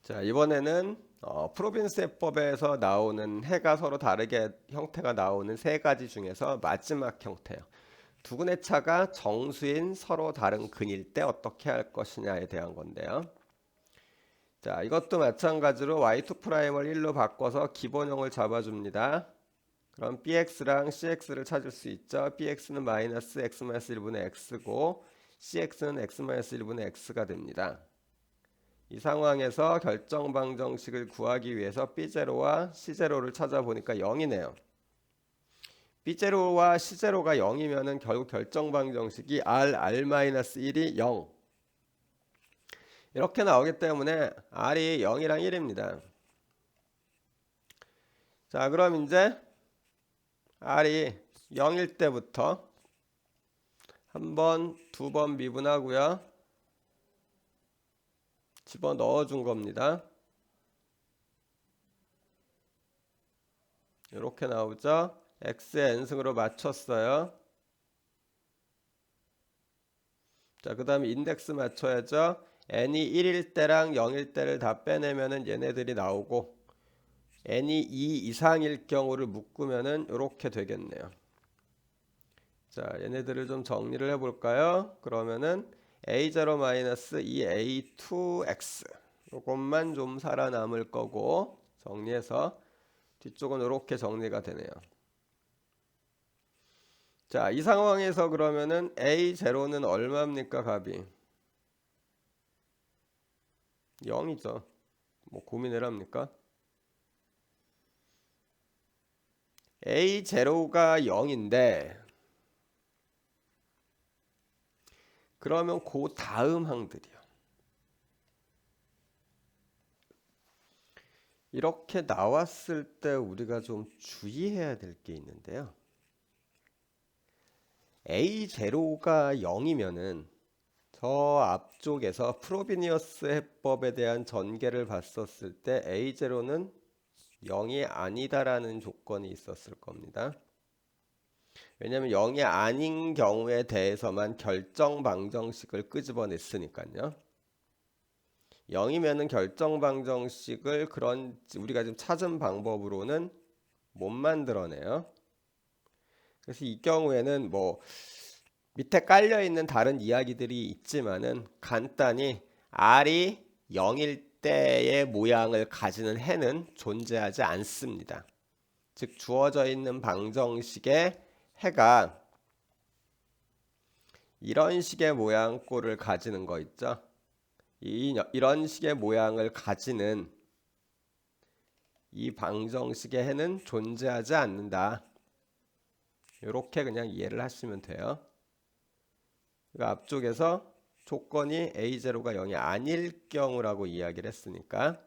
자, 이번에는 프로빈스 해법에서 나오는 해가 서로 다르게 형태가 나오는 세 가지 중에서 마지막 형태요. 두근의 차가 정수인 서로 다른 근일 때 어떻게 할 것이냐에 대한 건데요. 자, 이것도 마찬가지로 y2'을 1로 바꿔서 기본형을 잡아줍니다. 그럼 bx랑 cx를 찾을 수 있죠. bx는 마이너스 x-1분의 x고 cx는 x-1분의 x가 됩니다. 이 상황에서 결정 방정식을 구하기 위해서 B0와 C0를 찾아보니까 0이네요. B0와 C0가 0이면은 결국 결정 방정식이 R-1이 0 이렇게 나오기 때문에 R이 0이랑 1입니다. 자, 그럼 이제 R이 0일 때부터 한 번, 두 번 미분하고요. 집어넣어 준 겁니다. 이렇게 나오죠. x의 n승으로 맞췄어요. 자, 그 다음에 인덱스 맞춰야죠. n이 1일 때랑 0일 때를 다 빼내면은 얘네들이 나오고 n이 2 이상일 경우를 묶으면은 이렇게 되겠네요. 자, 얘네들을 좀 정리를 해볼까요? 그러면은 a0-2a2x 이것만 좀 살아남을 거고 정리해서 뒤쪽은 이렇게 정리가 되네요. 자, 이 상황에서 그러면은 a0는 얼마입니까, 값이? 0이죠. 뭐 고민을 합니까? a0가 0인데 그러면 그 다음 항들이요. 이렇게 나왔을 때 우리가 좀 주의해야 될 게 있는데요. a0가 0이면은 저 앞쪽에서 프로비니어스 해법에 대한 전개를 봤었을 때 a0는 0이 아니다라는 조건이 있었을 겁니다. 왜냐하면 0이 아닌 경우에 대해서만 결정 방정식을 끄집어냈으니까요. 0이면은 결정 방정식을 그런 우리가 지금 찾은 방법으로는 못 만들어내요. 그래서 이 경우에는 뭐 밑에 깔려 있는 다른 이야기들이 있지만은 간단히 R이 0일 때의 모양을 가지는 해는 존재하지 않습니다. 즉 주어져 있는 방정식의 해가 이런 식의 모양꼴을 가지는 거 있죠. 이런 식의 모양을 가지는 이 방정식의 해는 존재하지 않는다. 이렇게 그냥 이해를 하시면 돼요. 그러니까 앞쪽에서 조건이 a0가 0이 아닐 경우라고 이야기를 했으니까.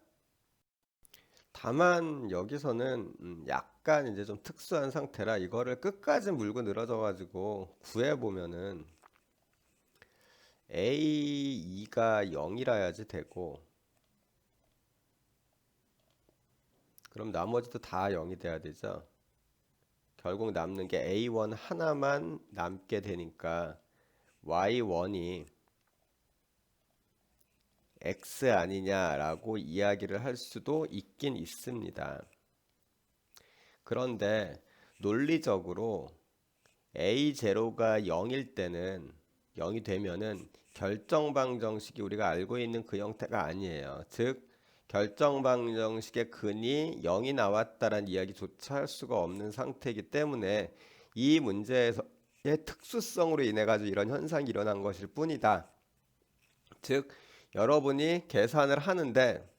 다만 여기서는 약간 이제 좀 특수한 상태라 이거를 끝까지 물고 늘어져 가지고 구해 보면은 a2가 0이라야지 되고 그럼 나머지도 다 0이 돼야 되죠. 결국 남는 게 A1 하나만 남게 되니까 Y1이 X 아니냐라고 이야기를 할 수도 있긴 있습니다. 그런데 논리적으로 A0가 0일 때는 0이 되면은 결정 방정식이 우리가 알고 있는 그 형태가 아니에요. 즉 결정 방정식의 근이 0이 나왔다라는 이야기조차 할 수가 없는 상태이기 때문에 이 문제에서의 특수성으로 인해 가지고 이런 현상이 일어난 것일 뿐이다. 즉 여러분이 계산을 하는데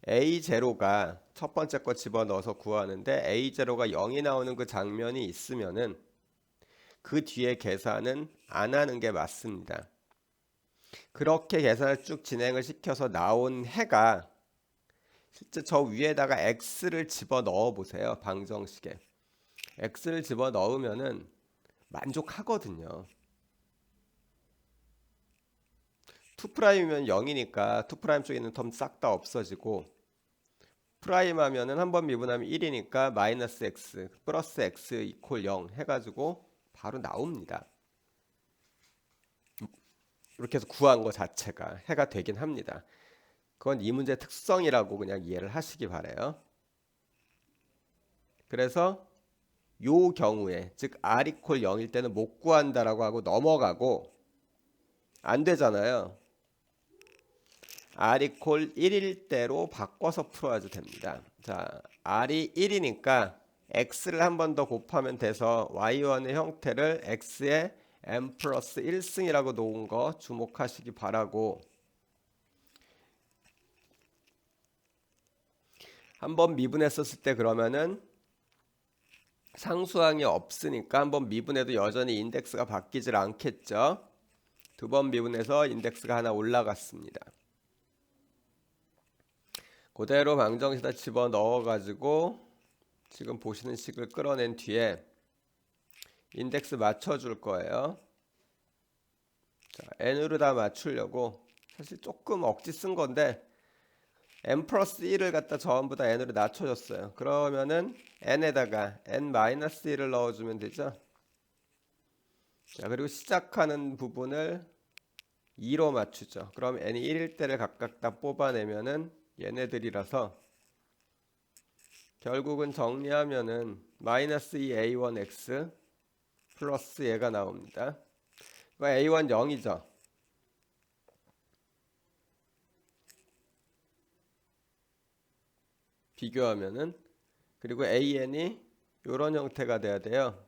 A0가 첫 번째 거 집어넣어서 구하는데 A0가 0이 나오는 그 장면이 있으면은 그 뒤에 계산은 안 하는 게 맞습니다. 그렇게 계산을 쭉 진행을 시켜서 나온 해가 실제 저 위에다가 x를 집어넣어 보세요. 방정식에. x를 집어넣으면은 만족하거든요. 2'이면 0이니까 2' 쪽에 있는 텀 싹 다 없어지고 프라임 하면은 한 번 미분하면 1이니까 마이너스 x 플러스 x 이퀄 0 해가지고 바로 나옵니다. 이렇게 해서 구한 거 자체가 해가 되긴 합니다. 그건 이 문제의 특성이라고 그냥 이해를 하시기 바래요. 그래서 요 경우에 즉 R 이퀄 0일 때는 못 구한다라고 하고 넘어가고 안 되잖아요. R 이퀄 1일 때로 바꿔서 풀어야지 됩니다. 자, R이 1이니까 X를 한 번 더 곱하면 돼서 Y1의 형태를 X의 M 플러스 1승이라고 놓은 거 주목하시기 바라고, 한번 미분했었을 때 그러면은 상수항이 없으니까 한번 미분해도 여전히 인덱스가 바뀌질 않겠죠. 두 번 미분해서 인덱스가 하나 올라갔습니다. 그대로 방정식에다 집어 넣어가지고 지금 보시는 식을 끌어낸 뒤에 인덱스 맞춰줄 거예요. 자, n으로 다 맞추려고 사실 조금 억지 쓴 건데 n 플러스 1을 갖다 전부 다 n으로 낮춰줬어요. 그러면은 n에다가 n-1을 넣어주면 되죠. 자, 그리고 시작하는 부분을 2로 맞추죠. 그럼 n이 1일 때를 각각 다 뽑아내면은 얘네들이라서 결국은 정리하면은 마이너스 2a1x 플러스 얘가 나옵니다. a1 0이죠. 비교하면은, 그리고 an이 이런 형태가 돼야 돼요.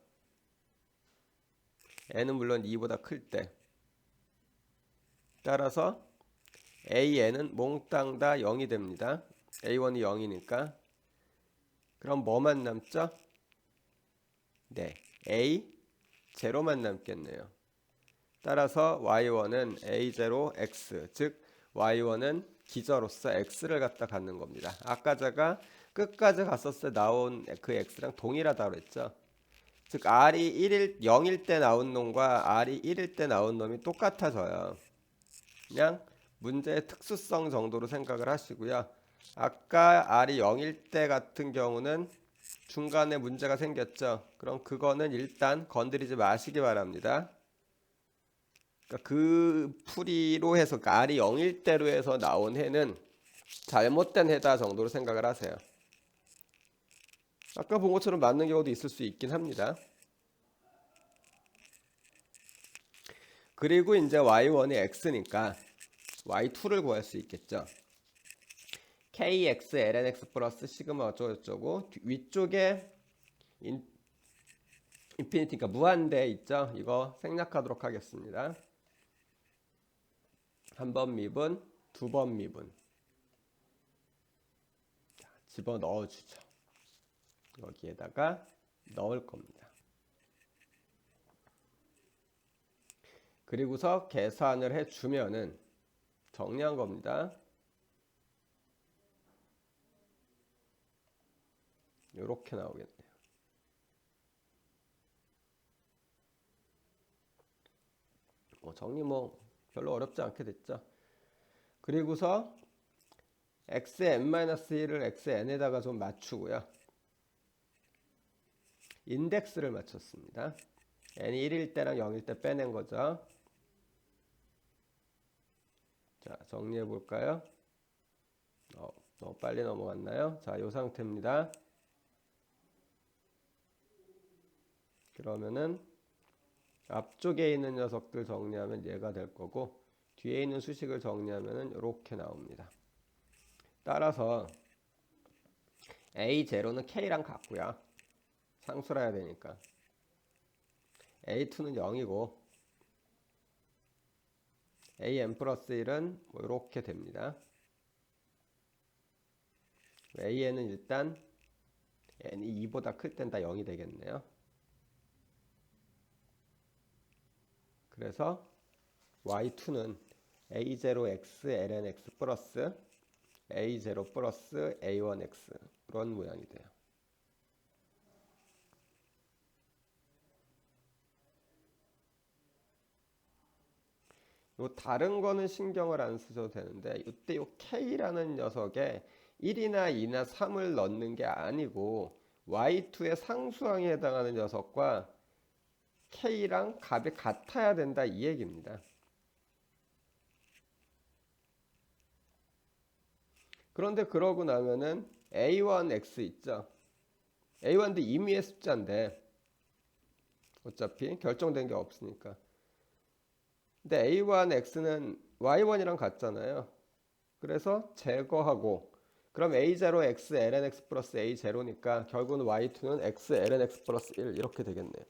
n은 물론 2보다 클 때. 따라서 an은 몽땅 다 0이 됩니다. a1이 0이니까. 그럼 뭐만 남죠? 네, a 제로만 남겠네요. 따라서 y1은 a0x, 즉 y1은 기저로서 x를 갖다 갖는 겁니다. 아까 제가 끝까지 갔었을 때 나온 그 x랑 동일하다고 그랬죠. 즉 r이 1일 0일 때 나온 놈과 r이 1일 때 나온 놈이 똑같아져요. 그냥 문제의 특수성 정도로 생각을 하시고요. 아까 r이 0일 때 같은 경우는 중간에 문제가 생겼죠. 그럼 그거는 일단 건드리지 마시기 바랍니다. 그러니까 그 풀이로 해서, 그러니까 r이 0일 때로 해서 나온 해는 잘못된 해다 정도로 생각을 하세요. 아까 본 것처럼 맞는 경우도 있을 수 있긴 합니다. 그리고 이제 y1이 x니까 y2를 구할 수 있겠죠. kx lnx 플러스 시그마 어쩌고저쩌고, 위쪽에 인피니티니까 무한대 있죠. 이거 생략하도록 하겠습니다. 한 번 미분, 두 번 미분. 자, 집어 넣어주죠. 여기에다가 넣을 겁니다. 그리고서 계산을 해주면은 정리한 겁니다. 이렇게 나오겠네요. 정리 별로 어렵지 않게 됐죠. 그리고서 x의 n-1을 x의 n에다가 좀 맞추고요. 인덱스를 맞췄습니다. n이 1일 때랑 0일 때 빼낸 거죠. 자, 정리해 볼까요? 너무 빨리 넘어갔나요? 자, 이 상태입니다. 그러면은 앞쪽에 있는 녀석들 정리하면 얘가 될 거고, 뒤에 있는 수식을 정리하면 이렇게 나옵니다. 따라서 A0는 K랑 같고요. 상수라 해야 되니까. A2는 0이고 AN 플러스 1은 이렇게 됩니다. AN은 일단 n이 2보다 클 땐 다 0이 되겠네요. 그래서 y2는 a0x lnx 플러스 a0 플러스 a1x 그런 모양이 돼요. 요 다른 거는 신경을 안 쓰셔도 되는데, 이때 요 k라는 녀석에 1이나 2나 3을 넣는 게 아니고 y2의 상수항에 해당하는 녀석과 k랑 값이 같아야 된다 이 얘기입니다. 그런데 그러고 나면은 A1X 있죠. A1도 임의의 숫자인데 어차피 결정된 게 없으니까. 근데 A1X는 Y1이랑 같잖아요. 그래서 제거하고 그럼 A0X lnX 플러스 A0니까 결국은 Y2는 X lnX 플러스 1 이렇게 되겠네요.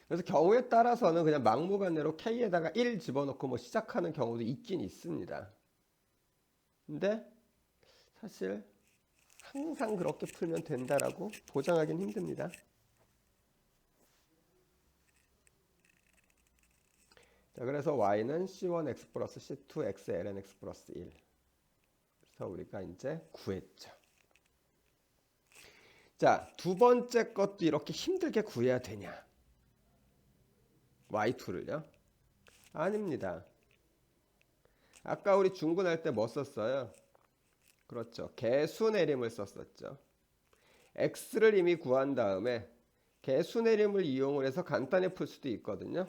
그래서 경우에 따라서는 그냥 막무가내로 K에다가 1 집어넣고 뭐 시작하는 경우도 있긴 있습니다. 근데 사실 항상 그렇게 풀면 된다라고 보장하기는 힘듭니다. 자, 그래서 y는 c1x 플러스 c2x lnx 플러스 1. 그래서 우리가 이제 구했죠. 자, 두 번째 것도 이렇게 힘들게 구해야 되냐? y2를요? 아닙니다. 아까 우리 중분할 때 뭐 썼어요? 그렇죠. 개수내림을 썼었죠. x를 이미 구한 다음에 개수내림을 이용을 해서 간단히 풀 수도 있거든요.